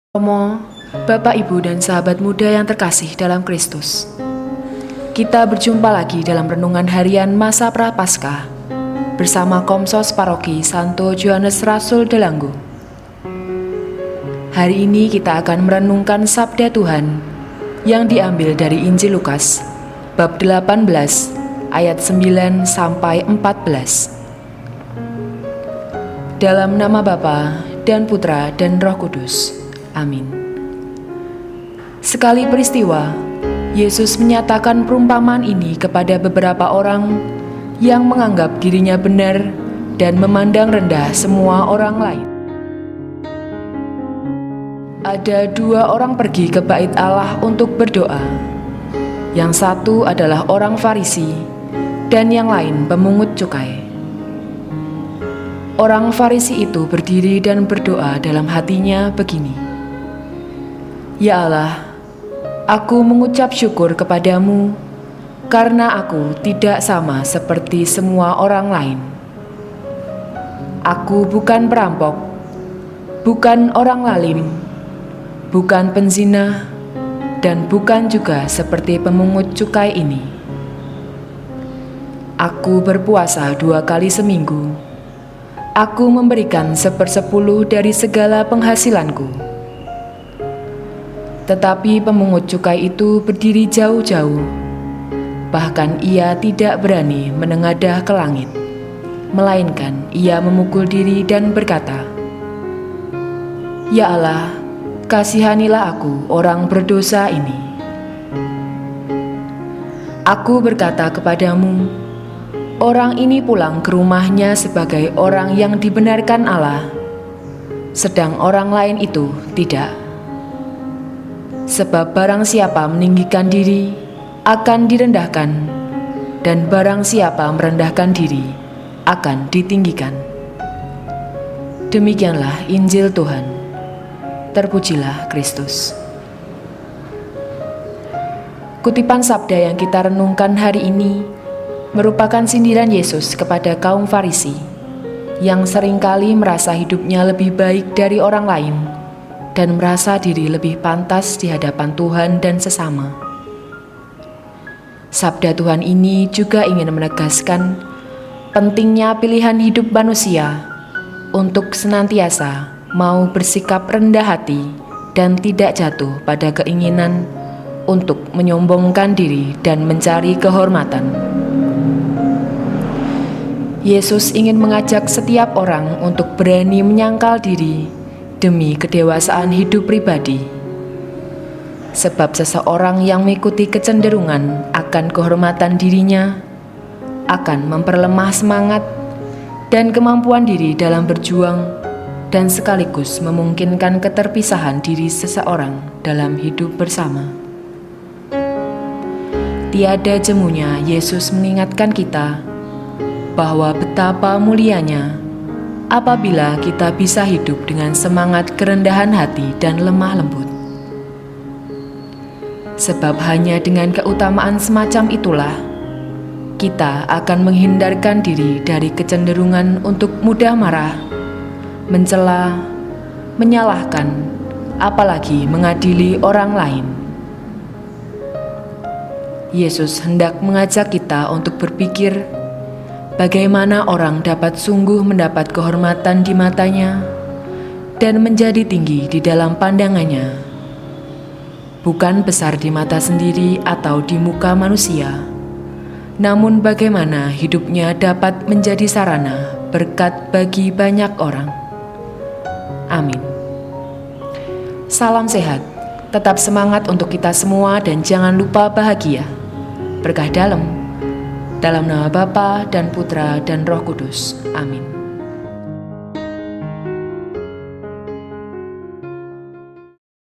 Romo, Bapak, Ibu, dan sahabat muda yang terkasih dalam Kristus. Kita berjumpa lagi dalam renungan harian masa Prapaskah bersama Komsos Paroki Santo Johannes Rasul Delanggu. Hari ini kita akan merenungkan Sabda Tuhan yang diambil dari Injil Lukas bab 18 ayat 9 sampai 14. Dalam nama Bapa dan Putra dan Roh Kudus. Amin. Sekali peristiwa, Yesus menyatakan perumpamaan ini kepada beberapa orang yang menganggap dirinya benar dan memandang rendah semua orang lain. Ada dua orang pergi ke bait Allah untuk berdoa. Yang satu adalah orang Farisi dan yang lain pemungut cukai. Orang Farisi itu berdiri dan berdoa dalam hatinya begini: Ya Allah, aku mengucap syukur kepadamu karena aku tidak sama seperti semua orang lain. Aku bukan perampok, bukan orang lalim, bukan penzina, dan bukan juga seperti pemungut cukai ini. Aku berpuasa 2 kali seminggu. Aku memberikan 1/10 dari segala penghasilanku. Tetapi pemungut cukai itu berdiri jauh-jauh. Bahkan ia tidak berani menengadah ke langit, melainkan ia memukul diri dan berkata, Ya Allah, kasihanilah aku orang berdosa ini. Aku berkata kepadamu, orang ini pulang ke rumahnya sebagai orang yang dibenarkan Allah, sedang orang lain itu tidak. Sebab barang siapa meninggikan diri akan direndahkan, dan barang siapa merendahkan diri akan ditinggikan. Demikianlah Injil Tuhan. Terpujilah Kristus. Kutipan sabda yang kita renungkan hari ini merupakan sindiran Yesus kepada kaum Farisi yang seringkali merasa hidupnya lebih baik dari orang lain dan merasa diri lebih pantas di hadapan Tuhan dan sesama. Sabda Tuhan ini juga ingin menegaskan pentingnya pilihan hidup manusia untuk senantiasa mau bersikap rendah hati dan tidak jatuh pada keinginan untuk menyombongkan diri dan mencari kehormatan. Yesus ingin mengajak setiap orang untuk berani menyangkal diri demi kedewasaan hidup pribadi. Sebab seseorang yang mengikuti kecenderungan akan kehormatan dirinya akan memperlemah semangat dan kemampuan diri dalam berjuang dan sekaligus memungkinkan keterpisahan diri seseorang dalam hidup bersama. Tiada jemunya Yesus mengingatkan kita bahwa betapa mulianya apabila kita bisa hidup dengan semangat kerendahan hati dan lemah lembut. Sebab hanya dengan keutamaan semacam itulah kita akan menghindarkan diri dari kecenderungan untuk mudah marah, mencela, menyalahkan, apalagi mengadili orang lain. Yesus hendak mengajak kita untuk berpikir bagaimana orang dapat sungguh mendapat kehormatan di matanya dan menjadi tinggi di dalam pandangannya, bukan besar di mata sendiri atau di muka manusia, namun bagaimana hidupnya dapat menjadi sarana berkat bagi banyak orang. Amin. Salam sehat, tetap semangat untuk kita semua dan jangan lupa bahagia. Berkah dalam nama Bapa dan Putra dan Roh Kudus. Amin.